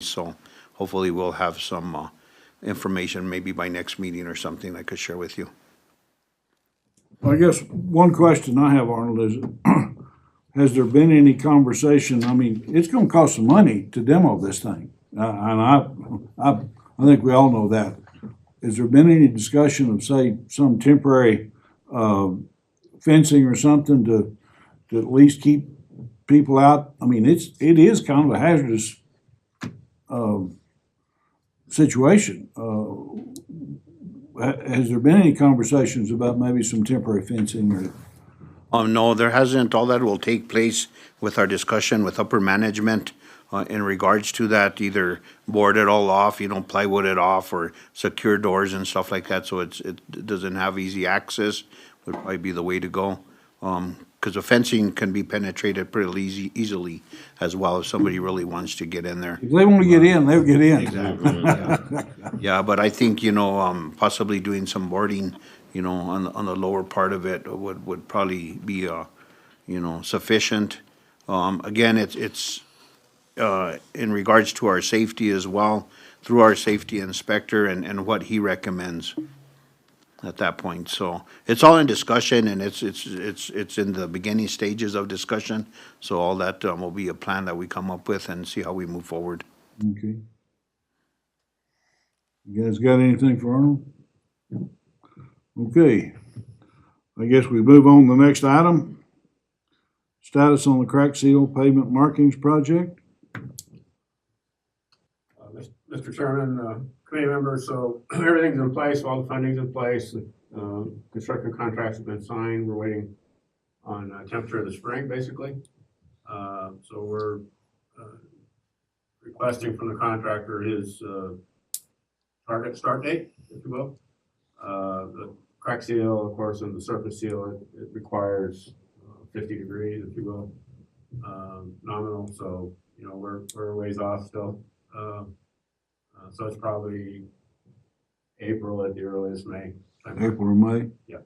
So hopefully we'll have some information maybe by next meeting or something I could share with you. I guess one question I have, Arnold, is has there been any conversation? I mean, it's gonna cost some money to demo this thing. And I think we all know that. Has there been any discussion of, say, some temporary, fencing or something to at least keep people out? I mean, it is kind of a hazardous, situation. Has there been any conversations about maybe some temporary fencing or? No, there hasn't. All that will take place with our discussion with upper management in regards to that, either board it all off, plywood it off, or secure doors and stuff like that, so it doesn't have easy access, would probably be the way to go. Because the fencing can be penetrated pretty easily as well if somebody really wants to get in there. If they want to get in, they'll get in. Exactly, yeah. Yeah, but I think, possibly doing some boarding, on the lower part of it would probably be, sufficient. Again, it's in regards to our safety as well, through our safety inspector and what he recommends at that point. So it's all in discussion, and it's in the beginning stages of discussion. So all that will be a plan that we come up with and see how we move forward. Okay. You guys got anything for Arnold? Okay. I guess we move on to the next item. Status on the crack seal pavement markings project. Mr. Chairman, committee members, so everything's in place, all the funding's in place. Construction contracts have been signed. We're waiting on temperature of the spring, basically. So we're requesting from the contractor his target start date, if you will. The crack seal, of course, and the surface seal, it requires 50 degrees, if you will, nominal. So, we're a ways off still. So it's probably April at the earliest, May. April or May? Yep.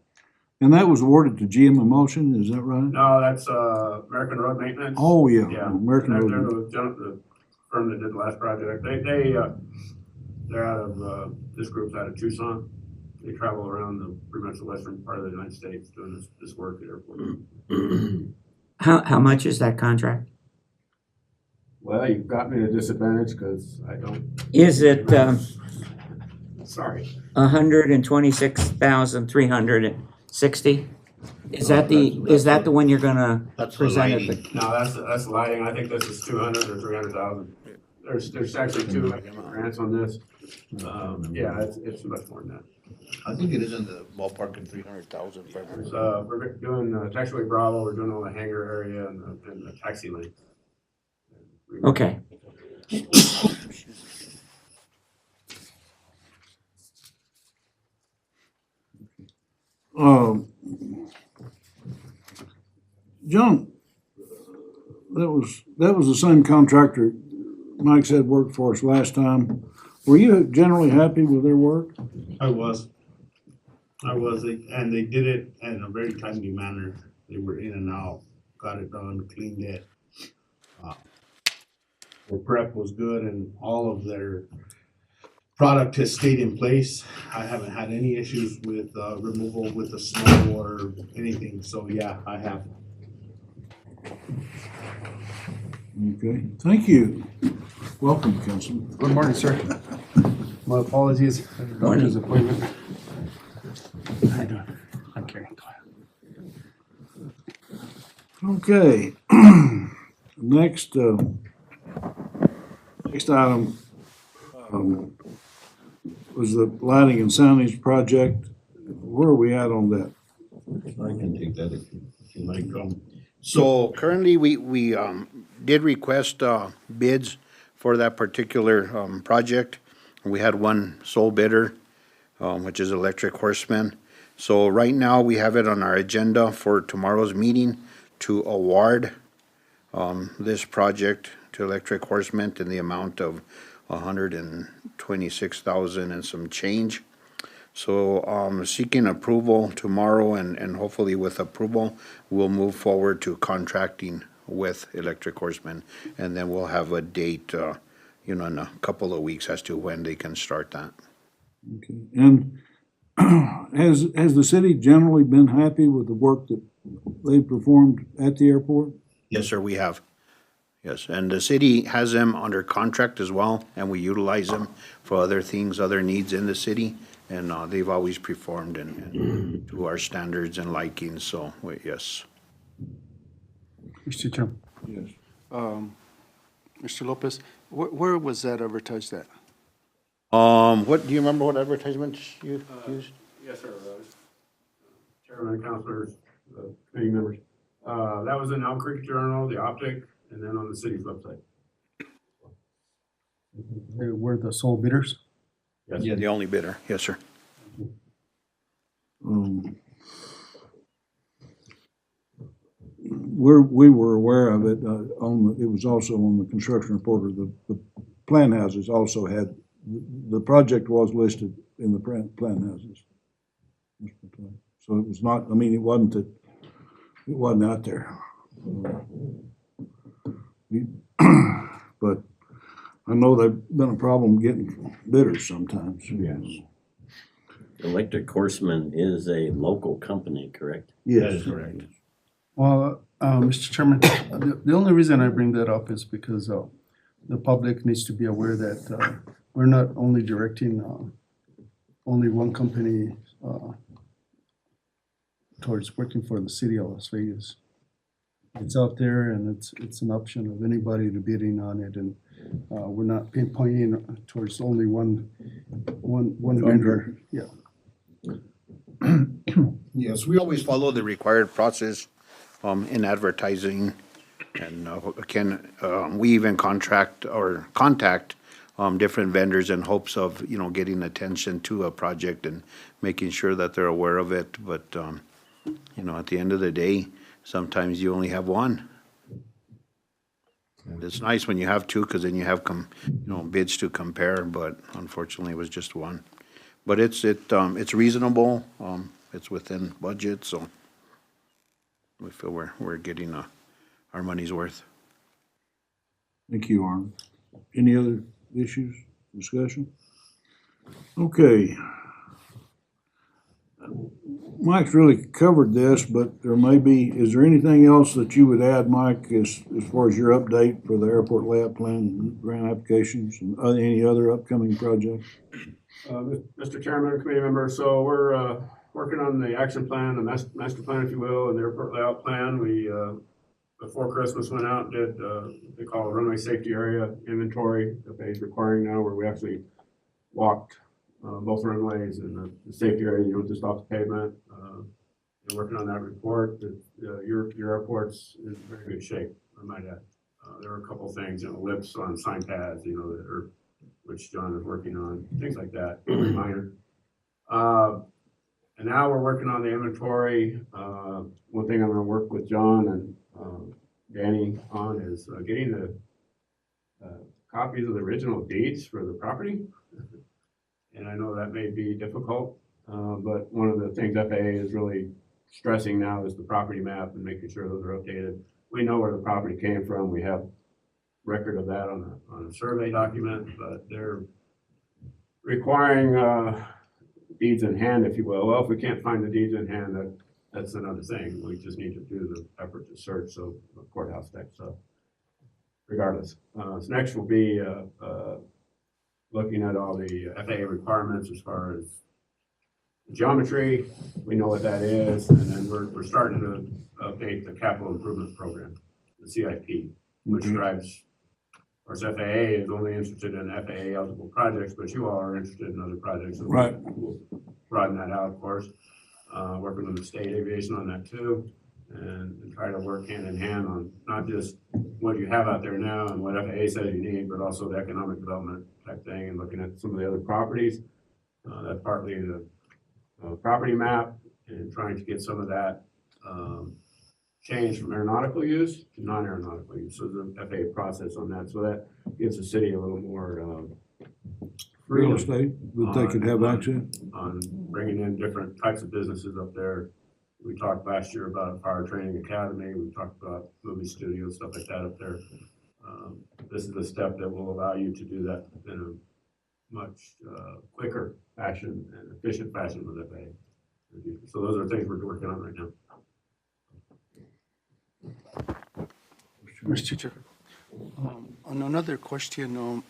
And that was awarded to GM Emulsion, is that right? No, that's American Road Maintenance. Oh, yeah. Yeah. American They're Road. the firm that did the last project. They're out of, this group's out of Tucson. They travel around pretty much the western part of the United States doing this work at airport. How much is that contract? Well, you've got me at a disadvantage because I don't. Is it Sorry. 126,360? Is that the one you're gonna That's the present at lighting. the? No, that's lighting. I think this is 200 or 300,000. There's actually two grants on this. Yeah, it's much more than that. I think it is in the ballpark of 300,000. We're doing taxiway Bravo. We're doing all the hangar area and the taxi lane. Okay. John, that was the same contractor Mike said worked for us last time. Were you generally happy with their work? I was, and they did it in a very timely manner. They were in and out, got it done, cleaned it. Their prep was good, and all of their product has stayed in place. I haven't had any issues with removal with the snow or anything, so yeah, I have. Okay, thank you. Welcome, Councilman. Good morning, sir. My apologies for the doctor's appointment. How you doing? I'm Carrie. Okay. Next item was the lighting and signage project. Where are we at on that? I can take that if you like. So currently, we did request bids for that particular project. We had one sole bidder, which is Electric Horsemen. So right now, we have it on our agenda for tomorrow's meeting to award this project to Electric Horsemen in the amount of $126,000 and some change. So seeking approval tomorrow, and hopefully with approval, we'll move forward to contracting with Electric Horsemen, and then we'll have a date you know, in a couple of weeks as to when they can start that. Okay. And has the city generally been happy with the work that they performed at the airport? Yes, sir, we have. Yes, and the city has them under contract as well, and we utilize them for other things, other needs in the city. And they've always performed and to our standards and likings, so, yes. Mr. Chairman. Yes. Mr. Lopez, where was that advertised at? What, do you remember what advertisements you used? Yes, sir. Chairman, councilors, committee members. That was in Elm Creek Journal, the Optic, and then on the city's website. They were the sole bidders? Yes. Yeah, the only bidder, yes, sir. We were aware of it, it was also on the construction report, or the plan houses also had, the project was listed in the plan houses. So it was not, I mean, it wasn't out there. But I know there've been a problem getting bidders sometimes. Yes. Electric Horsemen is a local company, correct? Yes. correct. Well, Mr. Chairman, the only reason I bring that up is because the public needs to be aware that we're not only directing only one company towards working for the city of Las Vegas. It's out there, and it's an option of anybody to bidding on it, and we're not pinpointing towards only one vendor. Yeah. Yes, we always follow the required process in advertising. And we even contact different vendors in hopes of, you know, getting attention to a project and making sure that they're aware of it. But, you know, at the end of the day, sometimes you only have one. And it's nice when you have two, because then you have bids to compare, but unfortunately it was just one. But it's reasonable, it's within budget, so we feel we're getting our money's worth. Thank you, Arnold. Any other issues, discussion? Okay. Mike's really covered this, but is there anything else that you would add, Mike, as far as your update for the airport layout plan, grant applications, and any other upcoming projects? Mr. Chairman, committee members, so we're working on the action plan, the master plan, if you will, and the airport layout plan. We, before Christmas, went out and did they call a runway safety area inventory that FAA is requiring now, where we actually walked both runways and the safety area, you know, just off the pavement. And working on that report. Your airport's in very good shape, I might add. There are a couple things, you know, lips on sign pads, you know, which John is working on, things like that, very minor. And now we're working on the inventory. One thing I'm gonna work with John and Danny on is getting the copies of the original deeds for the property. And I know that may be difficult, but one of the things FAA is really stressing now is the property map and making sure those are updated. We know where the property came from. We have record of that on a survey document, but they're requiring deeds in hand, if you will. Well, if we can't find the deeds in hand, that's another thing. We just need to do the effort to search, so the courthouse type stuff. Regardless, so next will be looking at all the FAA requirements as far as geometry. We know what that is, and then we're starting to update the capital improvement program, the CIP, which drives. Of course, FAA is only interested in FAA eligible projects, but you all are interested in other projects. So Right. We'll broaden that out, of course. Working with the state aviation on that too, and try to work hand in hand on not just what you have out there now and what FAA says you need, but also the economic development type thing, and looking at some of the other properties. That's partly the property map, and trying to get some of that changed from aeronautical use to non-aeronautical use. So the FAA process on that, so that gives the city a little more Real estate that they could have access? on bringing in different types of businesses up there. We talked last year about a fire training academy. We talked about movie studios, stuff like that up there. This is the step that will allow you to do that in a much quicker fashion and efficient fashion with FAA. So those are things we're working on right now. Mr. Chair. On another question,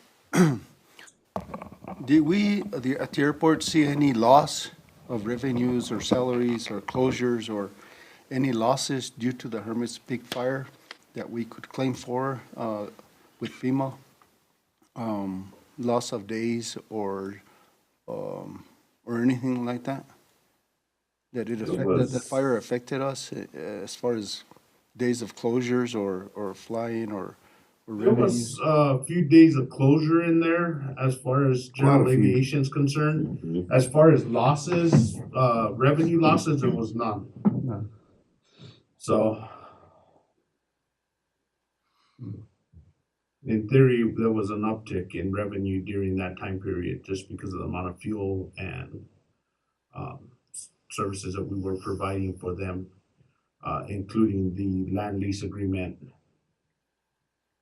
did we at the airport see any loss of revenues or salaries or closures or any losses due to the Hermit's Peak fire that we could claim for with FEMA? Loss of days or anything like that? That the fire affected us as far as days of closures or flying or There revenues? was a few days of closure in there as far as general Quite a few. aviation is concerned. As far as losses, revenue losses, there was none. None. So. In theory, there was an uptick in revenue during that time period just because of the amount of fuel and services that we were providing for them, including the land lease agreement.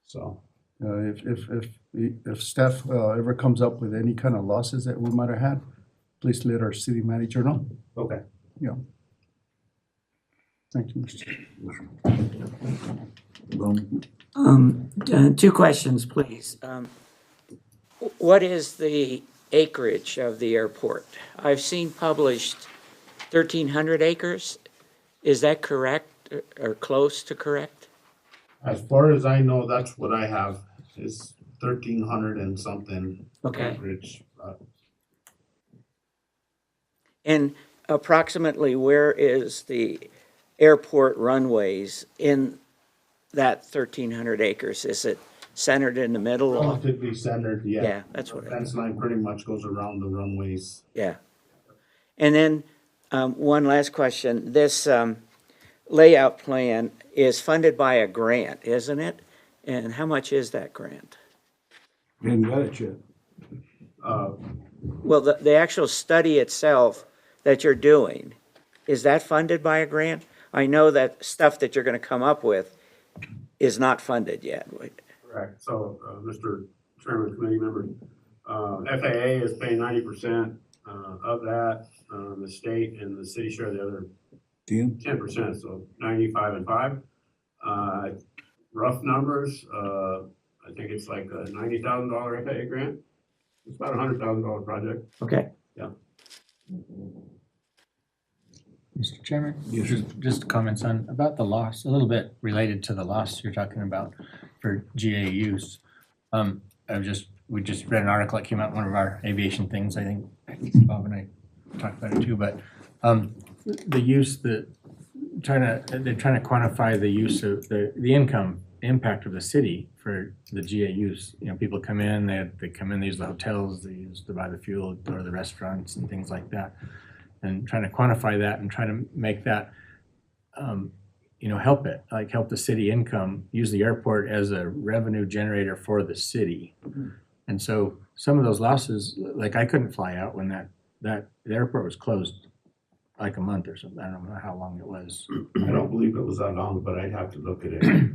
So. If staff ever comes up with any kind of losses that we might have had, please let our city manager know. Okay. Yeah. Thank you, Mr. Chair. Two questions, please. What is the acreage of the airport? I've seen published 1,300 acres. Is that correct or close to correct? As far as I know, that's what I have is 1,300 and something. Okay. Acreage. And approximately where is the airport runways in that 1,300 acres? Is it centered in the middle? Relatively centered, yeah. Yeah, that's what The I, fence line pretty much goes around the runways. yeah. And then, one last question. This, layout plan is funded by a grant, isn't it? And how much is that grant? Hadn't got it yet. Well, the actual study itself that you're doing, is that funded by a grant? I know that stuff that you're gonna come up with is not funded yet. Correct. So, Mr. Chairman, committee members, FAA is paying 90% of that. The state and the city share the other 10%, so 95 and 5. Rough numbers, I think it's like a $90,000 FAA grant. It's about a $100,000 project. Okay. Mr. Chairman? Yes, sir. Just comments on, about the loss, a little bit related to the loss you're talking about for GA use. We just read an article that came out in one of our aviation things, I think Bob and I talked about it too, but the use, they're trying to quantify the use of the income impact of the city for the GA use. You know, people come in, they come in, they use the hotels, they buy the fuel, go to the restaurants and things like that. And trying to quantify that and trying to make that, help it, like help the city income, use the airport as a revenue generator for the city. And so some of those losses, like I couldn't fly out when the airport was closed like a month or something. I don't know how long it was. I don't believe it was that long, but I'd have to look at it.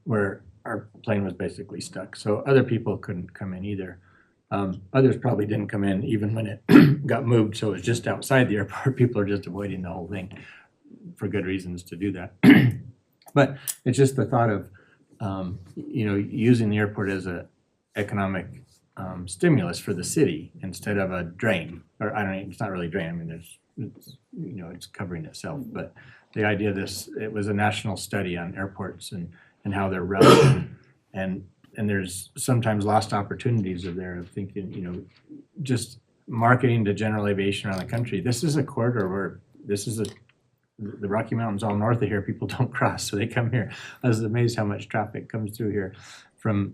Where our plane was basically stuck. So other people couldn't come in either. Others probably didn't come in even when it got moved, so it was just outside the airport. People are just avoiding the whole thing for good reasons to do that. But it's just the thought of, using the airport as a economic stimulus for the city instead of a drain. Or I don't know, it's not really a drain. I mean, it's covering itself. But the idea of this, it was a national study on airports and how they're run. And there's sometimes lost opportunities there of thinking, just marketing to general aviation around the country. This is a corridor where the Rocky Mountains all north of here, people don't cross, so they come here. I was amazed how much traffic comes through here from,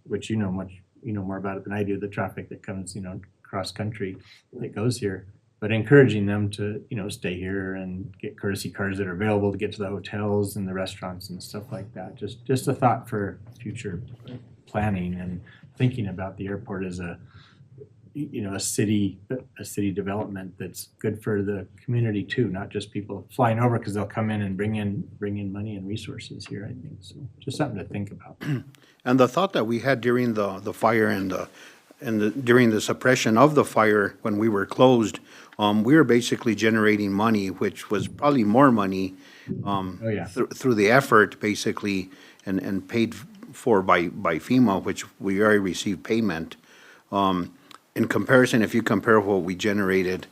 which more about it than I do, the traffic that comes, cross country that goes here. But encouraging them to, stay here and get courtesy cars that are available to get to the hotels and the restaurants and stuff like that. Just a thought for future planning and thinking about the airport as a city development that's good for the community too, not just people flying over because they'll come in and bring in money and resources here, I think. So just something to think about. And the thought that we had during the fire during the suppression of the fire, when we were closed, we were basically generating money, which was probably more money, Oh, yeah. through the effort, basically, and paid for by FEMA, which we already received payment. In comparison, if you compare what we generated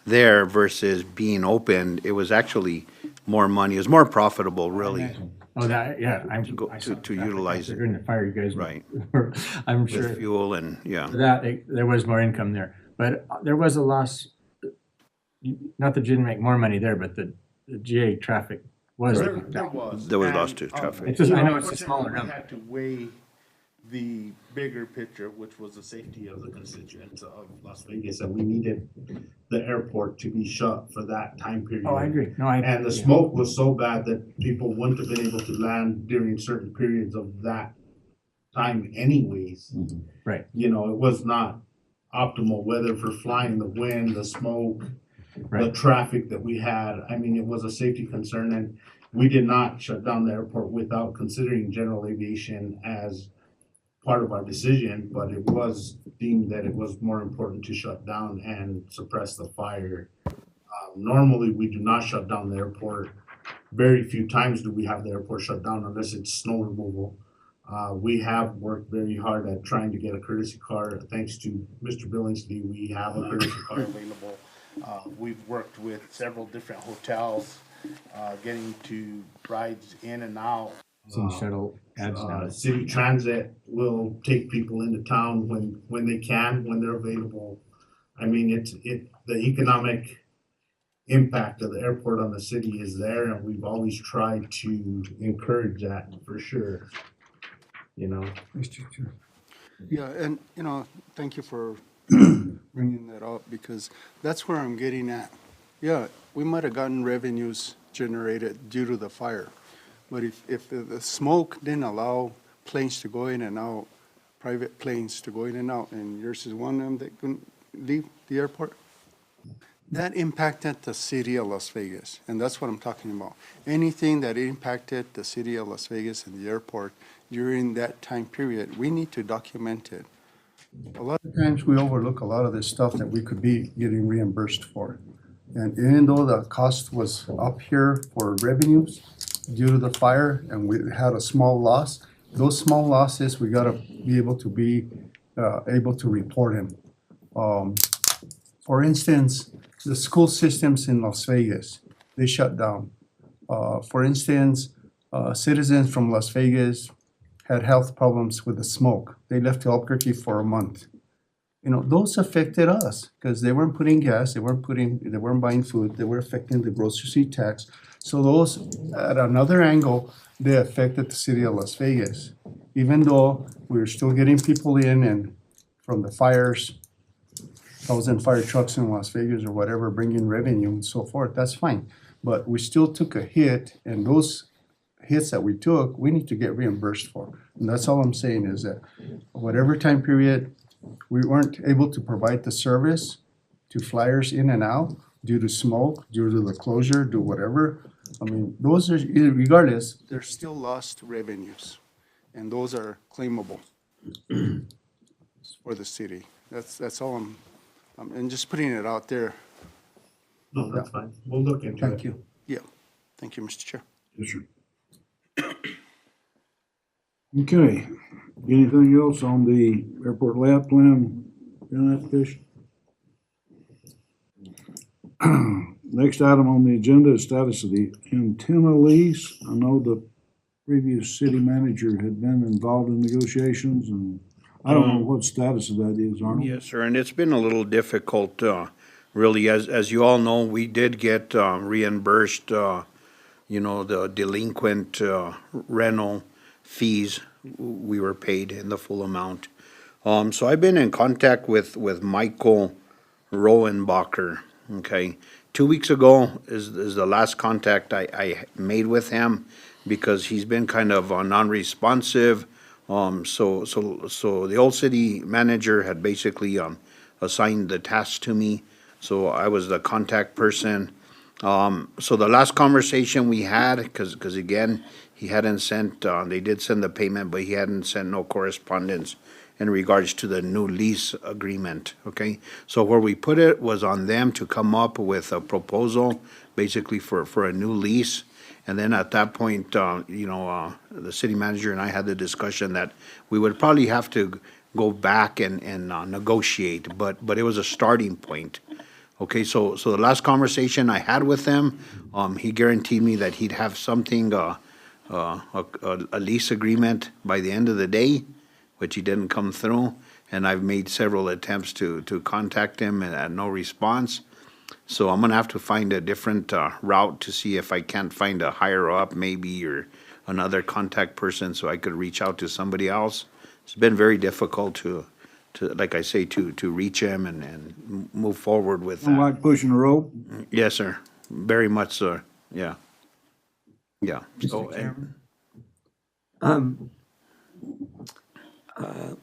there versus being opened, it was actually more money. It was more profitable, really. Oh, that, yeah, I go- saw to the traffic utilize it. during the fire, you guys were- Right. I'm sure. With fuel and, yeah. There was more income there, but there was a loss. Not that you didn't make more money there, but the GA traffic was. There was. There was and, loss to traffic. It's just, I know it's a unfortunately, smaller we number. had to weigh the bigger picture, which was the safety of the constituents of Las Vegas, and we needed the airport to be shut for that time period. Oh, I agree. No, And the yeah. smoke was so bad that people wouldn't have been able to land during certain periods of that time anyways. Right. You know, it was not optimal weather for flying, the wind, the smoke, the Right. traffic that we had. I mean, it was a safety concern, and we did not shut down the airport without considering general aviation as part of our decision, but it was deemed that it was more important to shut down and suppress the fire. Normally, we do not shut down the airport. Very few times do we have the airport shut down unless it's snow removal. We have worked very hard at trying to get a courtesy car. Thanks to Mr. Billingsley, we have a courtesy car available. We've worked with several different hotels, getting to rides in and out. Seen shuttle ads now. City Transit will take people into town when they can, when they're available. I mean, the economic impact of the airport on the city is there, and we've always tried to encourage that for sure. You know, Mr. Chair. Yeah, and, thank you for bringing that up, because that's where I'm getting at. Yeah, we might have gotten revenues generated due to the fire, but if the smoke didn't allow planes to go in and out, private planes to go in and out, and yours is one of them that couldn't leave the airport, that impacted the city of Las Vegas, and that's what I'm talking about. Anything that impacted the city of Las Vegas and the airport during that time period, we need to document it. A lot of times we overlook a lot of this stuff that we could be getting reimbursed for. And even though the cost was up here for revenues due to the fire and we had a small loss, those small losses, we gotta be able to report them. For instance, the school systems in Las Vegas, they shut down. For instance, citizens from Las Vegas had health problems with the smoke. They left Albuquerque for a month. Those affected us because they weren't putting gas, they weren't buying food, they were affecting the grocery tax. So those, at another angle, they affected the city of Las Vegas. Even though we were still getting people in and from the fires, 1,000 fire trucks in Las Vegas or whatever, bringing revenue and so forth, that's fine. But we still took a hit, and those hits that we took, we need to get reimbursed for. And that's all I'm saying is that whatever time period we weren't able to provide the service to flyers in and out due to smoke, due to the closure, due whatever, I mean, those are, regardless, they're still lost revenues. And those are claimable for the city. That's all and just putting it out there. no, that's fine. We'll look into it. Thank you. Yeah, thank you, Mr. Chair. Yes, sir. Okay, anything else on the airport lab plan, application? Next item on the agenda is status of the antenna lease. I know the previous city manager had been involved in negotiations, and I don't know what status of that is, Arnold. Yes, sir, and it's been a little difficult, really, as you all know, we did get reimbursed, the delinquent rental fees we were paid in the full amount. So I've been in contact with Michael Rohenbacher, okay? 2 weeks ago is the last contact I made with him because he's been kind of non-responsive. So the old city manager had basically assigned the task to me, so I was the contact person. So the last conversation we had, because again, he hadn't sent, they did send the payment, but he hadn't sent no correspondence in regards to the new lease agreement, okay? So where we put it was on them to come up with a proposal, basically for a new lease. And then at that point, the city manager and I had the discussion that we would probably have to go back and negotiate, but it was a starting point. Okay, so the last conversation I had with him, he guaranteed me that he'd have something, a lease agreement by the end of the day, which he didn't come through. And I've made several attempts to contact him and had no response. So I'm gonna have to find a different route to see if I can't find a higher up maybe, or another contact person so I could reach out to somebody else. It's been very difficult to like I say, to reach him and move forward with Don't that. like pushing a rope. Yes, sir. Very much, sir. Yeah. Yeah. So, Mr. Chairman?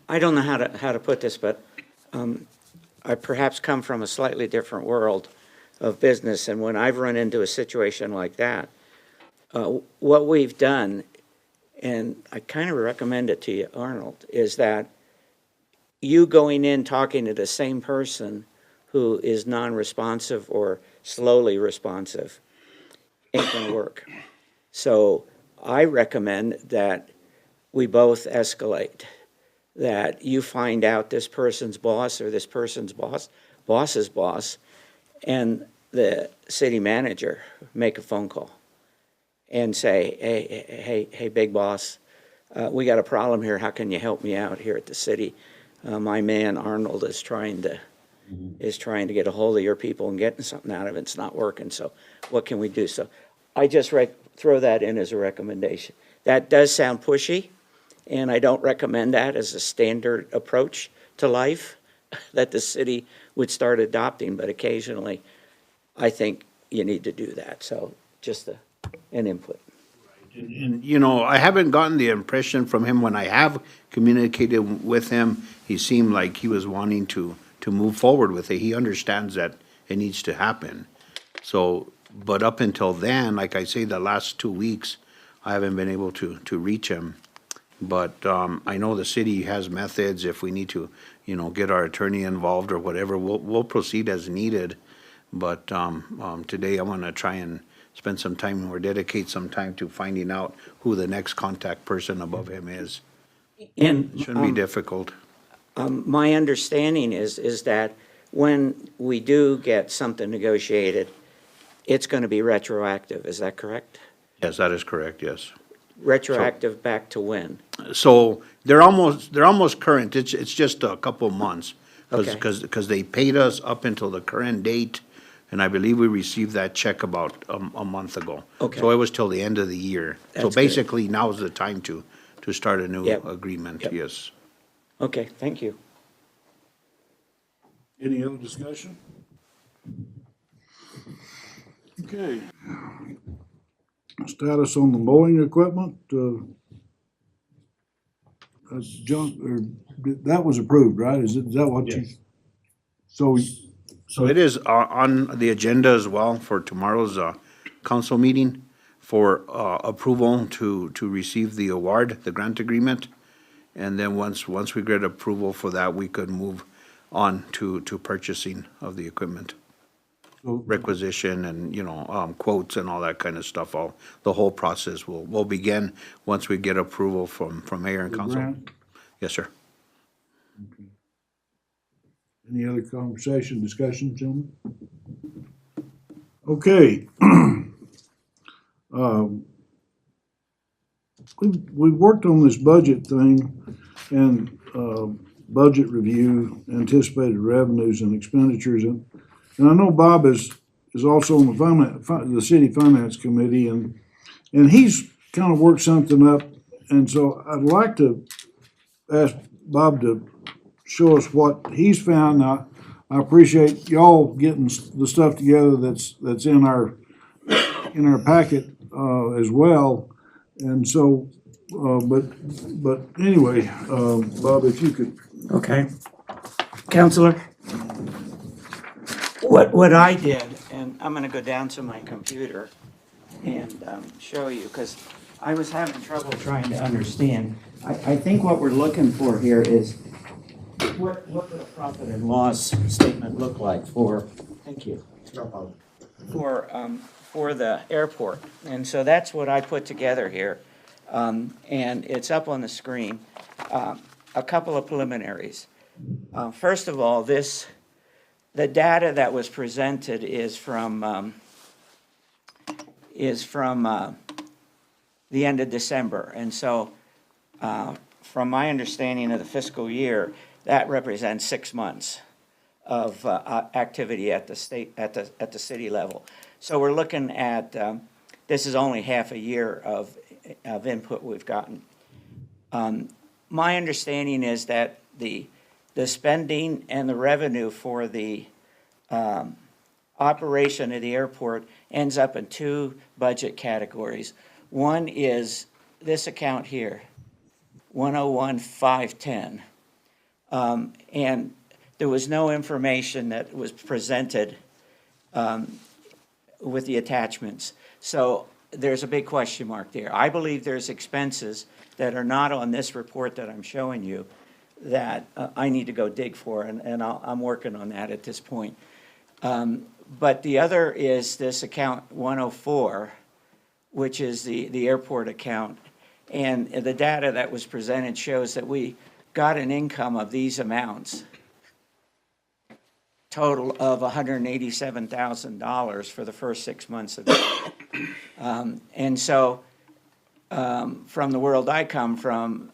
I don't know how to put this, but I perhaps come from a slightly different world of business, and when I've run into a situation like that, what we've done, and I kind of recommend it to you, Arnold, is that you going in talking to the same person who is non-responsive or slowly responsive ain't gonna work. So I recommend that we both escalate, that you find out this person's boss or this person's boss's boss, and the city manager make a phone call and say, hey, big boss, we got a problem here. How can you help me out here at the city? My man Arnold is trying to get a hold of your people and getting something out of it. It's not working. So what can we do? So I just throw that in as a recommendation. That does sound pushy, and I don't recommend that as a standard approach to life that the city would start adopting, but occasionally I think you need to do that. So just an input. And, I haven't gotten the impression from him when I have communicated with him, he seemed like he was wanting to move forward with it. He understands that it needs to happen. So, but up until then, like I say, the last 2 weeks, I haven't been able to reach him. But I know the city has methods. If we need to, get our attorney involved or whatever, we'll proceed as needed. But today I want to try and spend some time or dedicate some time to finding out who the next contact person above him is. And It shouldn't be difficult. my understanding is that when we do get something negotiated, it's going to be retroactive. Is that correct? Yes, that is correct, yes. Retroactive back to when? So they're almost current. It's just a couple of months. Okay. Because they paid us up until the current date, and I believe we received that check about a month ago. Okay. So it was till the end of the year. So That's good. basically, now's the time to start a new Yep. agreement, Yep. yes. Okay, thank you. Any other discussion? Okay. Status on the mowing equipment, that's junk, or, that was approved, right? Is that what you? Yes. So, So it is on the agenda as well for tomorrow's council meeting for approval to receive the award, the grant agreement. And then once we get approval for that, we could move on to purchasing of the equipment. so Requisition and, quotes and all that kind of stuff. The whole process will begin once we get approval from mayor and the council. grant, Yes, sir. any other conversation, discussion, gentlemen? Okay. We worked on this budget thing and, budget review, anticipated revenues and expenditures. And I know Bob is also on the city finance committee, and he's kind of worked something up. And so I'd like to ask Bob to show us what he's found. I appreciate y'all getting the stuff together that's in our packet, as well. And so, but anyway, Bob, if you could. Okay. Counselor? What I did, and I'm gonna go down to my computer and show you, because I was having trouble trying to understand. I think what we're looking for here is what would a profit and loss statement look like for, thank you, for the airport. And so that's what I put together here. And it's up on the screen. A couple of preliminaries. First of all, the data that was presented is from the end of December. And so, from my understanding of the fiscal year, that represents 6 months of activity at the state, at the city level. So we're looking at, this is only half a year of input we've gotten. My understanding is that the spending and the revenue for the operation of the airport ends up in two budget categories. One is this account here, 101,510. And there was no information that was presented with the attachments. So there's a big question mark there. I believe there's expenses that are not on this report that I'm showing you that I need to go dig for, and I'm working on that at this point. But the other is this account 104, which is the airport account. And the data that was presented shows that we got an income of these amounts, total of $187,000 for the first 6 months of the year. And so, from the world I come from,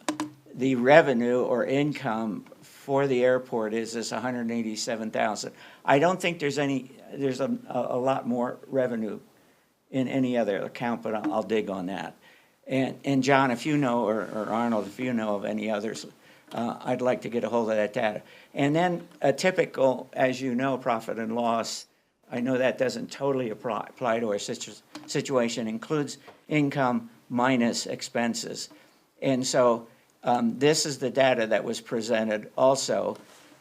the revenue or income for the airport is this 187,000. I don't think there's a lot more revenue in any other account, but I'll dig on that. And John, if you know, or Arnold, if you know of any others, I'd like to get a hold of that data. And then a typical, as you know, profit and loss, I know that doesn't totally apply to our situation, includes income minus expenses. And so this is the data that was presented also.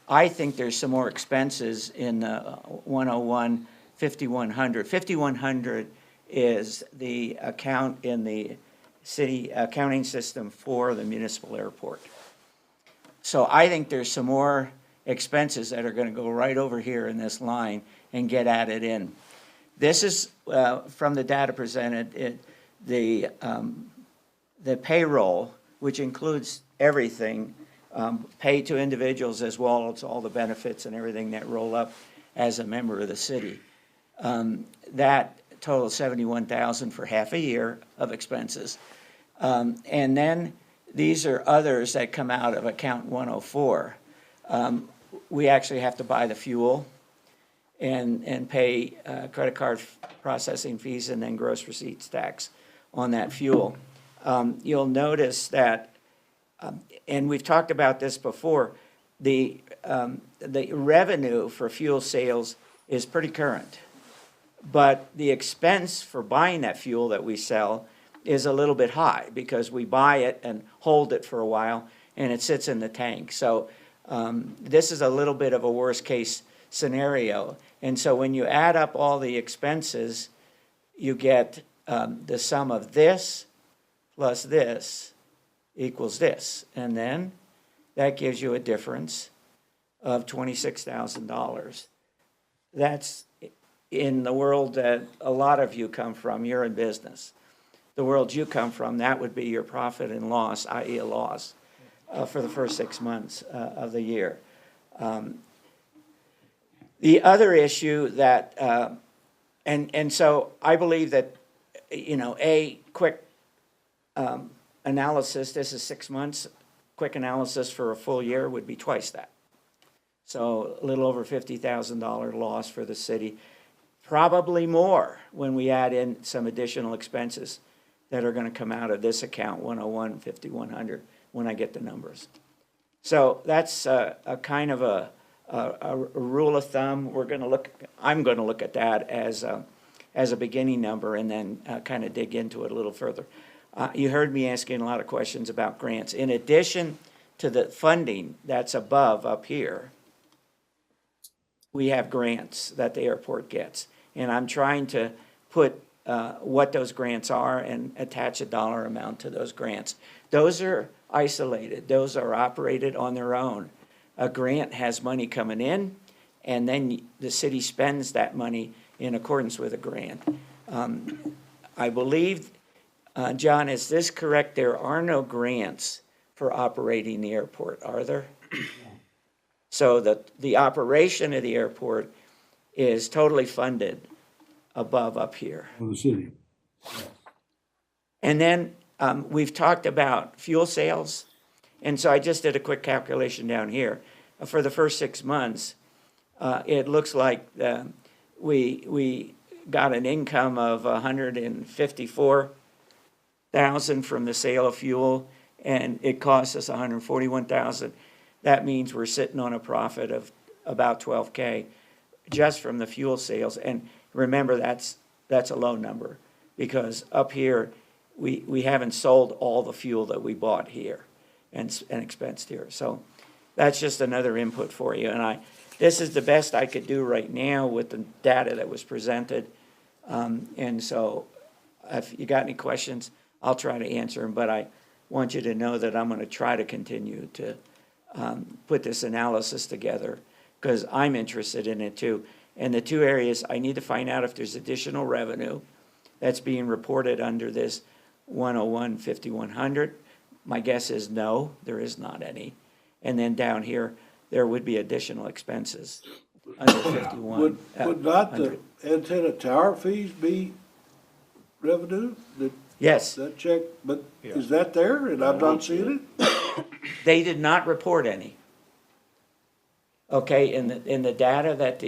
I think there's some more expenses in 101, 5100. 5100 is the account in the city accounting system for the municipal airport. So I think there's some more expenses that are going to go right over here in this line and get added in. This is from the data presented, the payroll, which includes everything, paid to individuals as well as all the benefits and everything that roll up as a member of the city. That totals $71,000 for half a year of expenses. And then these are others that come out of account 104. We actually have to buy the fuel and pay credit card processing fees and then gross receipts tax on that fuel. You'll notice that, and we've talked about this before, the revenue for fuel sales is pretty current. But the expense for buying that fuel that we sell is a little bit high because we buy it and hold it for a while and it sits in the tank. So this is a little bit of a worst case scenario. And so when you add up all the expenses, you get the sum of this plus this equals this. And then that gives you a difference of $26,000. That's in the world that a lot of you come from. You're in business. The world you come from, that would be your profit and loss, i.e. a loss, for the first 6 months of the year. The other issue that, and so I believe that, a quick analysis, this is 6 months, quick analysis for a full year would be twice that. So a little over $50,000 loss for the city. Probably more when we add in some additional expenses that are going to come out of this account, 101, 5100, when I get the numbers. So that's a kind of a rule of thumb. I'm going to look at that as a beginning number and then kind of dig into it a little further. You heard me asking a lot of questions about grants. In addition to the funding that's above up here, we have grants that the airport gets. And I'm trying to put what those grants are and attach a dollar amount to those grants. Those are isolated. Those are operated on their own. A grant has money coming in, and then the city spends that money in accordance with a grant. I believe, John, is this correct? There are no grants for operating the airport, are there? So the operation of the airport is totally funded above up here. For the city. And then we've talked about fuel sales. And so I just did a quick calculation down here. For the first 6 months, it looks like we got an income of $154,000 from the sale of fuel, and it cost us $141,000. That means we're sitting on a profit of about $12K just from the fuel sales. And remember, that's a low number, because up here, we haven't sold all the fuel that we bought here and expensed here. So that's just another input for you. And this is the best I could do right now with the data that was presented. And so if you got any questions, I'll try to answer them. But I want you to know that I'm going to try to continue to put this analysis together, because I'm interested in it too. And the two areas, I need to find out if there's additional revenue that's being reported under this 101-5100. My guess is no, there is not any. And then down here, there would be additional expenses under 51. Would not the antenna tower fees be revenue? Yes, That check, but is that there and I've not seen it? they did not report any. Okay, in the data that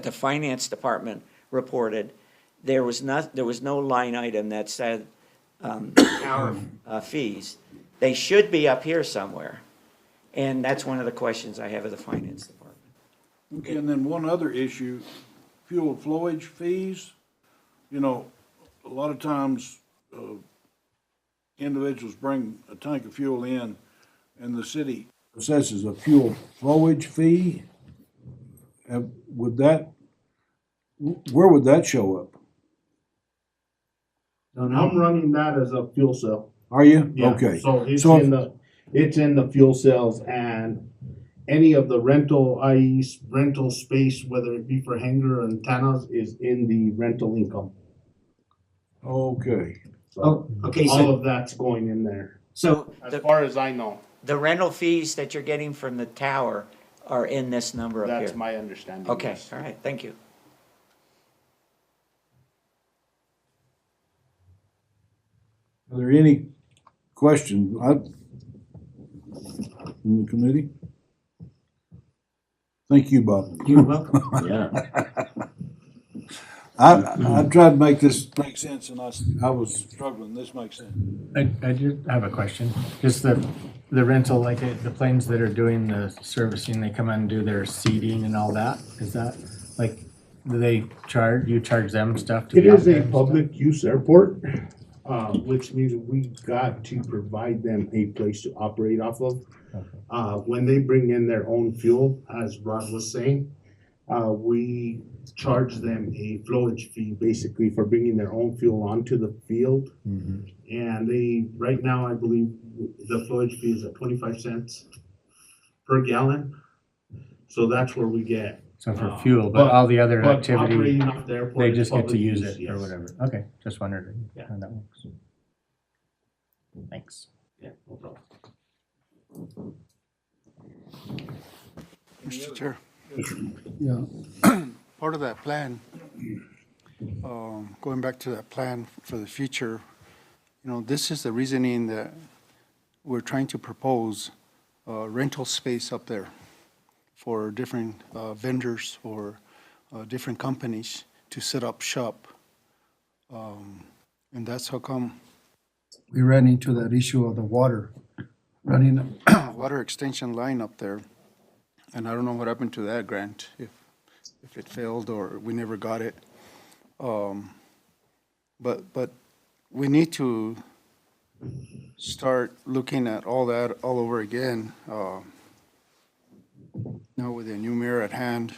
the finance department reported, there was no line item that said tower fees. They should be up here somewhere, and that's one of the questions I have of the finance department. Okay, and then one other issue, fuel flowage fees. You know, a lot of times, individuals bring a tank of fuel in, and the city assesses a fuel flowage fee. Where would that show up? And I'm running that as a fuel cell. Are you? Yeah, Okay. So it's So- it's in the fuel cells, and any of the rental, i.e. rental space, whether it be for hangar or antennas, is in the rental income. Okay. So Okay, all so, of that's going in there, so as far as I know. the rental fees that you're getting from the tower are in this number up here? That's my understanding. Okay, yes. all right, thank you. Are there any questions from the committee? Thank you, Bob. You're welcome. Yeah, I tried to make this make sense, and I was struggling. This makes sense. I do have a question. Just the rental, like the planes that are doing the servicing, they come and do their seating and all that. Is that like, do they you charge them stuff to It be out is there a and stuff? public use airport, which means we got to provide them a place to operate off of. When they bring in their own fuel, as Rod was saying, we charge them a flowage fee basically for bringing their own fuel onto the field. Mhm. And right now, I believe the flowage fee is at 25 cents per gallon. So that's where we get. So for fuel, but all the other But activity, operating off the airport they is just get to public use use, it or yes. whatever. Okay, just wondered Yeah. how that works. Thanks. Yeah, no problem. Mr. Chair, Yeah, part of that plan, going back to that plan for the future, this is the reasoning that we're trying to propose rental space up there for different vendors or different companies to set up shop. And that's how come we ran into that issue of the water running. water extension line up there. And I don't know what happened to that grant, if it failed or we never got it. But we need to start looking at all that all over again. Now, Now with the new mayor at hand,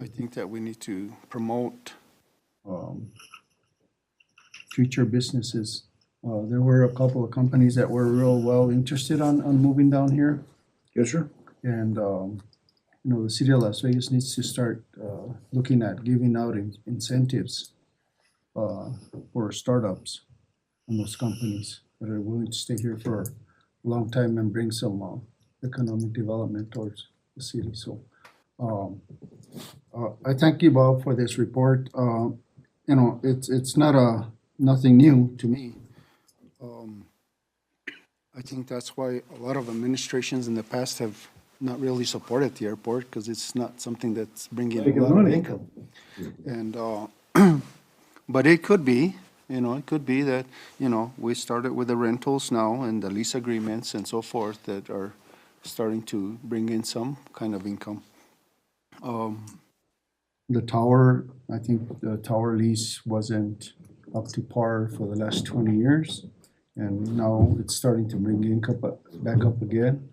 I think that we need to promote future businesses. There were a couple of companies that were real well interested on moving down here. Yes, sir. And, the city of Las Vegas needs to start looking at giving out incentives for startups and those companies that are willing to stay here for a long time and bring some economic development towards the city. So I thank you, Bob, for this report. It's not nothing new to me. I think that's why a lot of administrations in the past have not really supported the airport, because it's not something that's bringing a Making lot of money. income. And, but it could be, that, we started with the rentals now and the lease agreements and so forth that are starting to bring in some kind of income. The tower, I think the tower lease wasn't up to par for the last 20 years. And now it's starting to bring income back up again.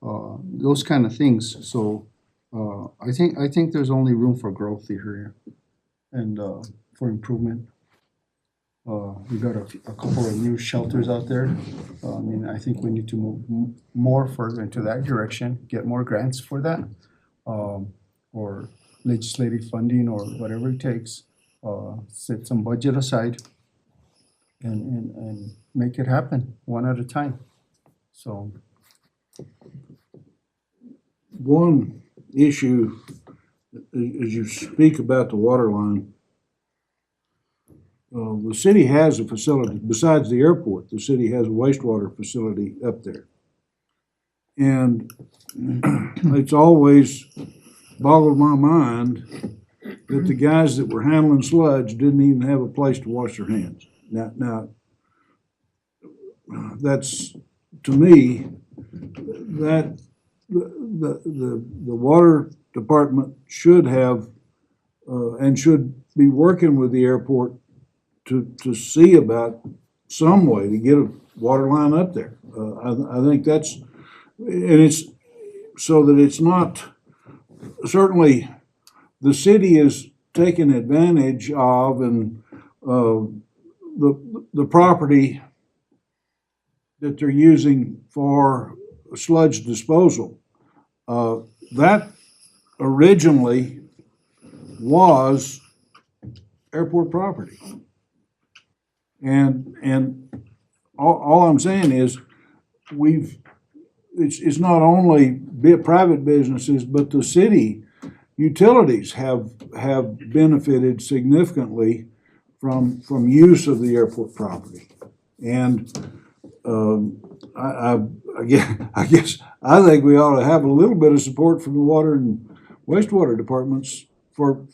Those kind of things. So I think there's only room for growth here and for improvement. We got a couple of new shelters out there. I think we need to move more further into that direction, get more grants for that, or legislative funding or whatever it takes. Set some budget aside and make it happen one at a time. So One issue, as you speak about the water line, the city has a facility, besides the airport, the city has a wastewater facility up there. And it's always boggled my mind that the guys that were handling sludge didn't even have a place to wash their hands. Now, that's, to me, that the water department should have and should be working with the airport to see about some way to get a water line up there. I think that's, and it's so that it's not, certainly the city is taking advantage of and the property that they're using for sludge disposal. That originally was airport property. And all I'm saying is it's not only private businesses, but the city utilities have benefited significantly from use of the airport property. And I guess I think we ought to have a little bit of support from the water and wastewater departments for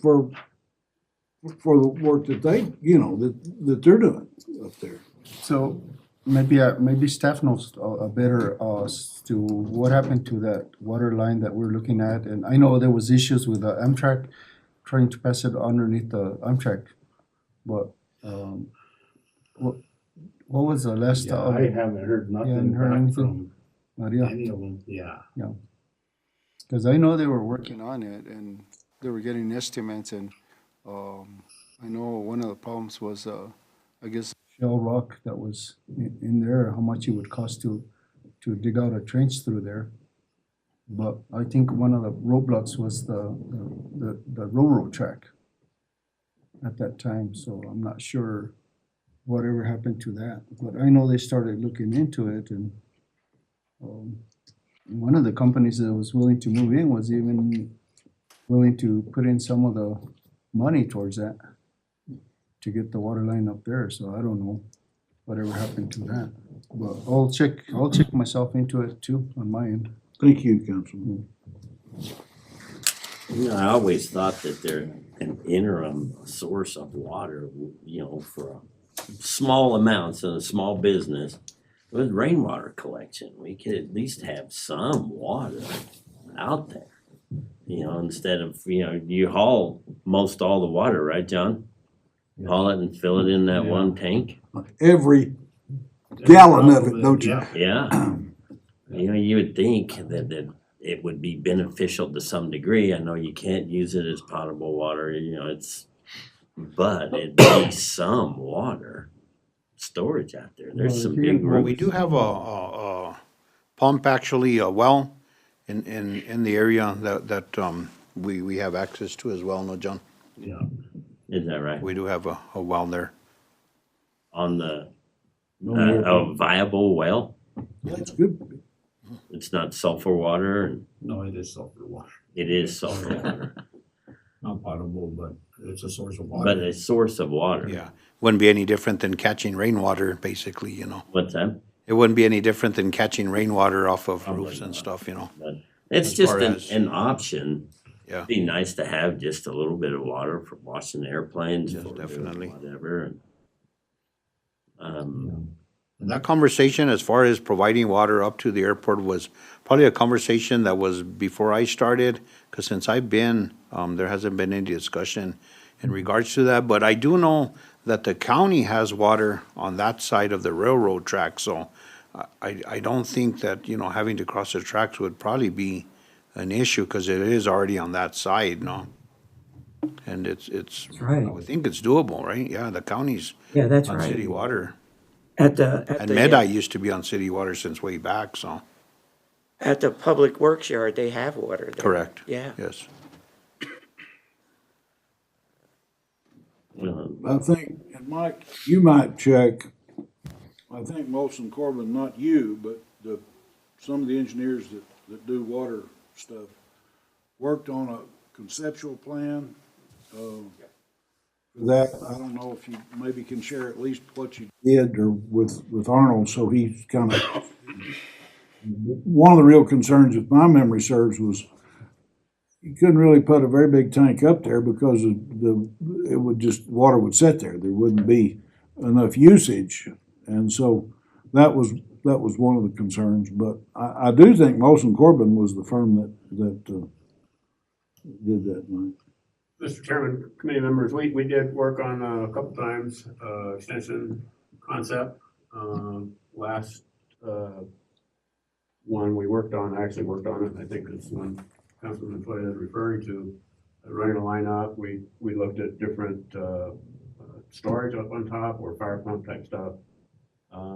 the work that they, that they're doing up there. So maybe staff knows better as to what happened to that water line that we're looking at. And I know there was issues with the Amtrak trying to pass it underneath the Amtrak. But what was the last? Yeah, I haven't heard haven't nothing heard back anything? from Maria? any of them, yeah. Because I know they were Working on it, and they were getting estimates, and I know one of the problems was, I guess, shell rock that was in there, how much it would cost to dig out a trench through there. But I think one of the roadblocks was the railroad track at that time, so I'm not sure whatever happened to that. But I know they started looking into it, and one of the companies that was willing to move in was even willing to put in some of the money towards that to get the water line up there. So I don't know whatever happened to that. But I'll check myself into it too on my end. Thank you, Councilman. I always thought that they're an interim source of water, for small amounts in a small business. With rainwater collection, we could at least have some water out there. Instead of, you haul most all the water, right, John? You haul it and fill it in that one tank? Every gallon of it, don't you? Yeah. Yeah. You would think that it would be beneficial to some degree. I know you can't use it as potable water, but it'd be some water storage out there. There's Well, some if you- big well, We roots. do have a pump, actually, a well in the area that we have access to as well, no, John? Yeah. Is that right? We do have a well there. On the, No, a viable well? That's good. It's not sulfur water, and No, it is sulfur water. it is sulfur water, Not potable, but it's a source of but water. a source of water. Yeah. Wouldn't be any different than catching rainwater, basically, What's that? It wouldn't be any different than catching rainwater off of roofs and stuff, But it's As just far an, as- an option. Yeah. Be nice to have just a little bit of water for washing airplanes, Yes, for doing definitely. whatever. And, And that conversation, as far as providing water up to the airport, was probably a conversation that was before I started, because since I've been, there hasn't been any discussion in regards to that. But I do know that the county has water on that side of the railroad track, so I don't think that, having to cross the tracks would probably be an issue, because it is already on that side, no? And it's, right. I would think it's doable, right? Yeah, the county's Yeah, that's on city right. water. At And the, Medai used to be on city water since way back, so, at the public works yard, they have water there. correct. Yeah. Yes. I think, and Mike, you might check, I think Molson Corbin, not you, but some of the engineers that do water stuff, worked on a conceptual plan. For that, I don't know if you maybe can share at least what you did or with Arnold, so he's kind of, one of the real concerns, if my memory serves, was you couldn't really put a very big tank up there because it would just, water would sit there. There wouldn't be enough usage. And so that was one of the concerns. But I do think Molson Corbin was the firm that did that, Mike. Mr. Chairman, committee members, we did work on a couple times, extension concept. Last, one we worked on, I actually worked on it, I think it's one Councilman Toya is referring to, running a line up, we looked at different, storage up on top or fire pump type stuff.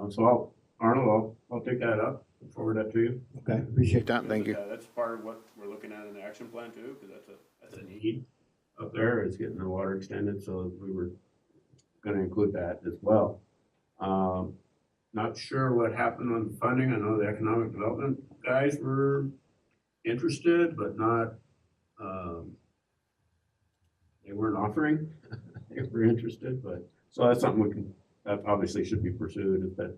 So Arnold, I'll take that up, and forward that to you. Okay, appreciate that, thank you. That's part of what we're looking at in the action plan too, because that's a need up there, is getting the water extended, so we were gonna include that as well. Not sure what happened on funding. I know the economic development guys were interested, but not, they weren't offering. They were interested, but, so that's something that obviously should be pursued, if that,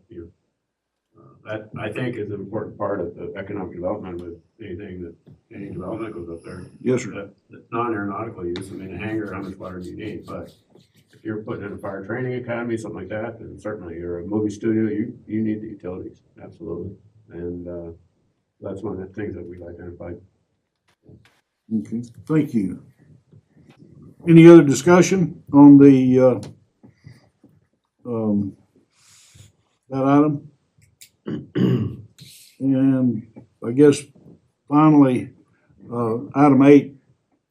that I think is an important part of the economic development with any development goes up there. Yes, sir. That's non-aeronautical use. I mean, a hangar, how much water do you need? But if you're putting in a fire training academy, something like that, then certainly you're a movie studio, you need the utilities, absolutely. And, that's one of the things that we've identified. Okay, thank you. Any other discussion on the, that item? And I guess finally, item 8,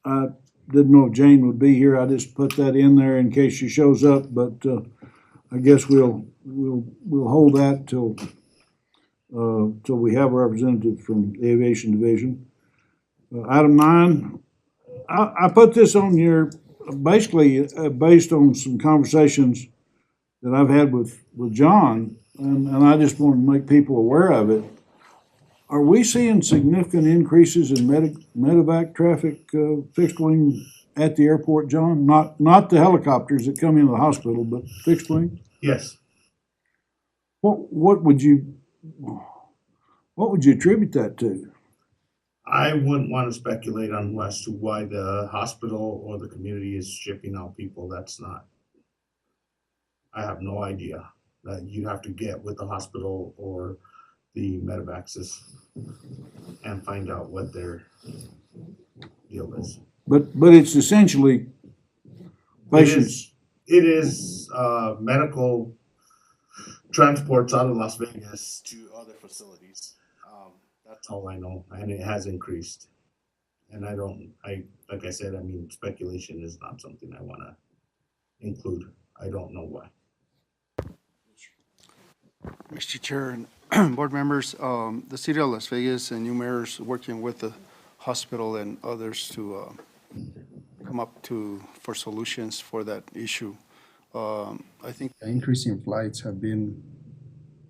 I didn't know if Jane would be here. I just put that in there in case she shows up, but, I guess we'll hold that till we have a representative from the Aviation Division. Item 9, I put this on here basically based on some conversations that I've had with John, and I just want to make people aware of it. Are we seeing significant increases in medevac traffic, fixed wing at the airport, John? Not the helicopters that come into the hospital, but fixed wing? Yes. What would you attribute that to? I wouldn't want to speculate on as to why the hospital or the community is shipping out people. That's not, I have no idea. That you have to get with the hospital or the medevacs and find out what their deal is. But it's essentially patients. It is medical transports out of Las Vegas to other facilities. That's all I know, and it has increased. And like I said, I mean, speculation is not something I wanna include. I don't know why. Mr. Chair and board members, the city of Las Vegas and new mayors working with the hospital and others to come up for solutions for that issue. I think increasing flights have been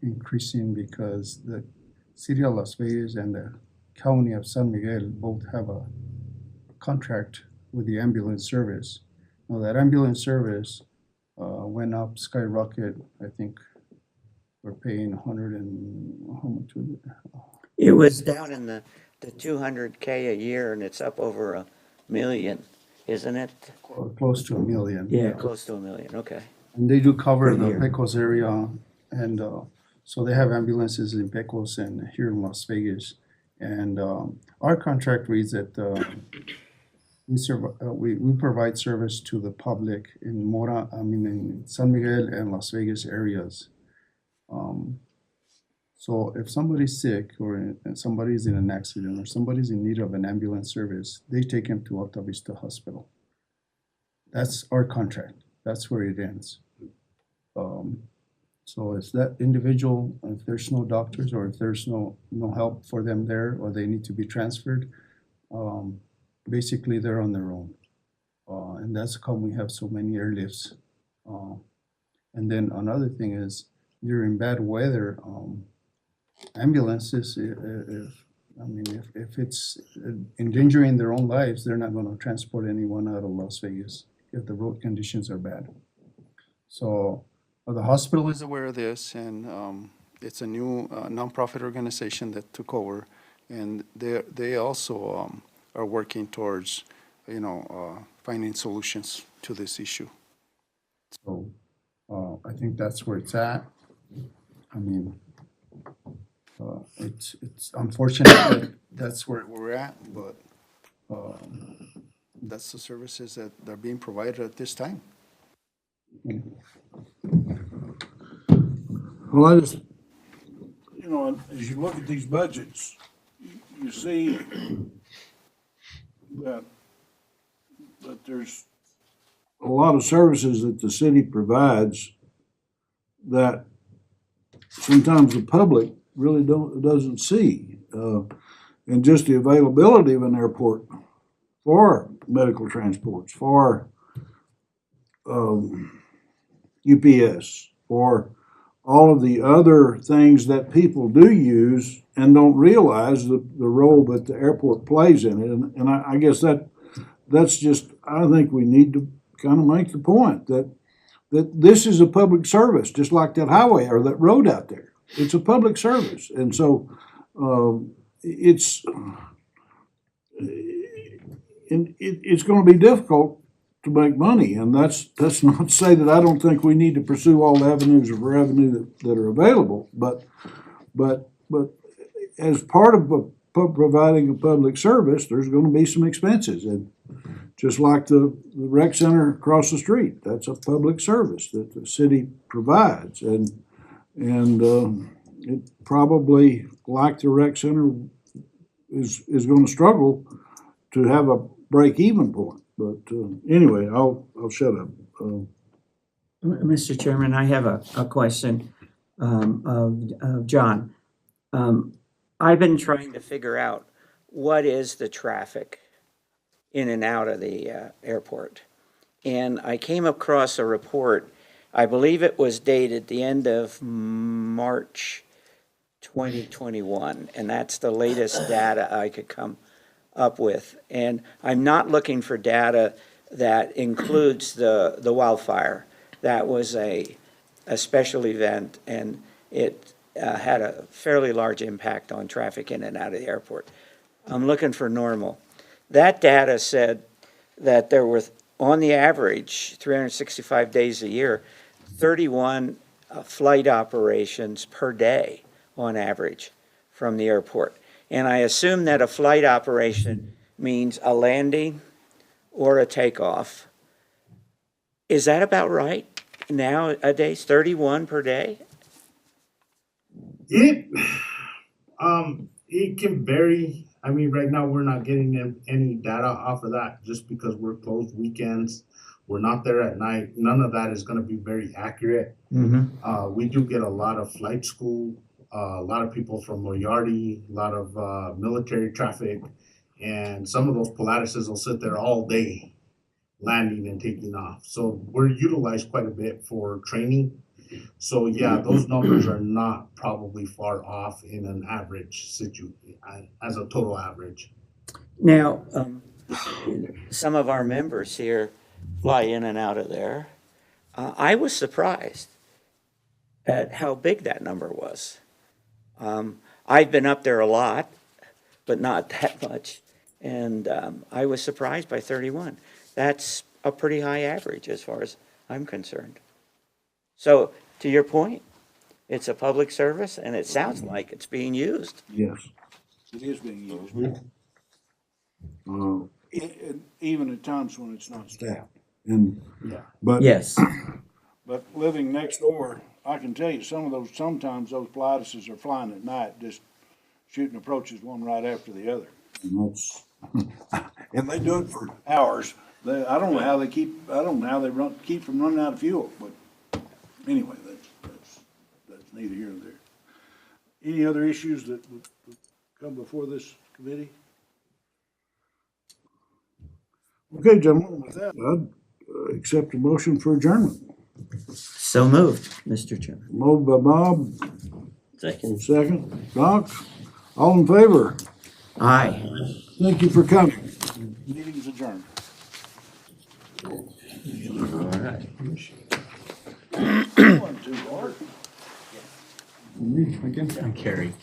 increasing because the city of Las Vegas and the county of San Miguel both have a contract with the ambulance service. Now, that ambulance service went up, skyrocket. I think we're paying 100 and, how much was it? It was down in the 200K a year, and it's up over $1 million, isn't it? Close to $1 million. Yeah, close to $1 million, okay. And they do cover Per the year. Pecos area, and so they have ambulances in Pecos and here in Las Vegas. And our contract reads that we provide service to the public in in San Miguel and Las Vegas areas. So if somebody's sick or somebody's in an accident or somebody's in need of an ambulance service, they take him to Alta Vista Hospital. That's our contract. That's where it ends. So if that individual, if there's no doctors or if there's no help for them there or they need to be transferred, basically they're on their own. And that's how we have so many airlifts. And then another thing is during bad weather, ambulances, if it's endangering their own lives, they're not going to transport anyone out of Las Vegas if the road conditions are bad. So the hospital is aware of this, and it's a new nonprofit organization that took over, and they also are working towards, finding solutions to this issue. So I think that's where it's at. I mean, it's unfortunate that that's where we're at, but that's the services that are being provided at this time. Well, I just, as you look at these budgets, you see that there's a lot of services that the city provides that sometimes the public really doesn't see. And just the availability of an airport for medical transports, for UPS, for all of the other things that people do use and don't realize the role that the airport plays in it. And I guess that's just, I think we need to kind of make the point that this is a public service, just like that highway or that road out there. It's a public service. And so it's going to be difficult to make money, and that's not to say that I don't think we need to pursue all the avenues of revenue that are available, but as part of providing a public service, there's going to be some expenses, and just like the rec center across the street, that's a public service that the city provides, and it probably, like the rec center, is going to struggle to have a break-even point. But anyway, I'll shut up. Mr. Chairman, I have a question of John. I've been trying to figure out what is the traffic in and out of the airport. And I came across a report, I believe it was dated the end of March 2021, and that's the latest data I could come up with. And I'm not looking for data that includes the wildfire. That was a special event, and it had a fairly large impact on traffic in and out of the airport. I'm looking for normal. That data said that there were, on the average, 365 days a year, 31 flight operations per day on average from the airport. And I assume that a flight operation means a landing or a takeoff. Is that about right? Nowadays, 31 per day? It can vary. I mean, right now, we're not getting any data off of that just because we're closed weekends. We're not there at night. None of that is gonna be very accurate. We do get a lot of flight school, a lot of people from Moriarty, a lot of military traffic. And some of those Pilatuses will sit there all day landing and taking off. So we're utilized quite a bit for training. So yeah, those numbers are not probably far off in an average as a total average. Now, some of our members here fly in and out of there. I was surprised at how big that number was. I've been up there a lot, but not that much. And I was surprised by 31. That's a pretty high average as far as I'm concerned. So, to your point, it's a public service and it sounds like it's being used. Yes, it is being used. Even at times when it's not staffed. And, but. Yes. But living next door, I can tell you, sometimes those Pilatuses are flying at night, just shooting approaches one right after the other. And that's, and they do it for hours. I don't know how they keep from running out of fuel, but anyway, that's neither here nor there. Any other issues that would come before this committee? Okay, gentlemen, with that, I'd accept a motion for adjournment. So moved, Mr. Chairman. Moved by Bob, Second. second. Doc, all in favor? Aye. Thank you for coming. Meeting's adjourned. All right. Wasn't too hard. Carrie.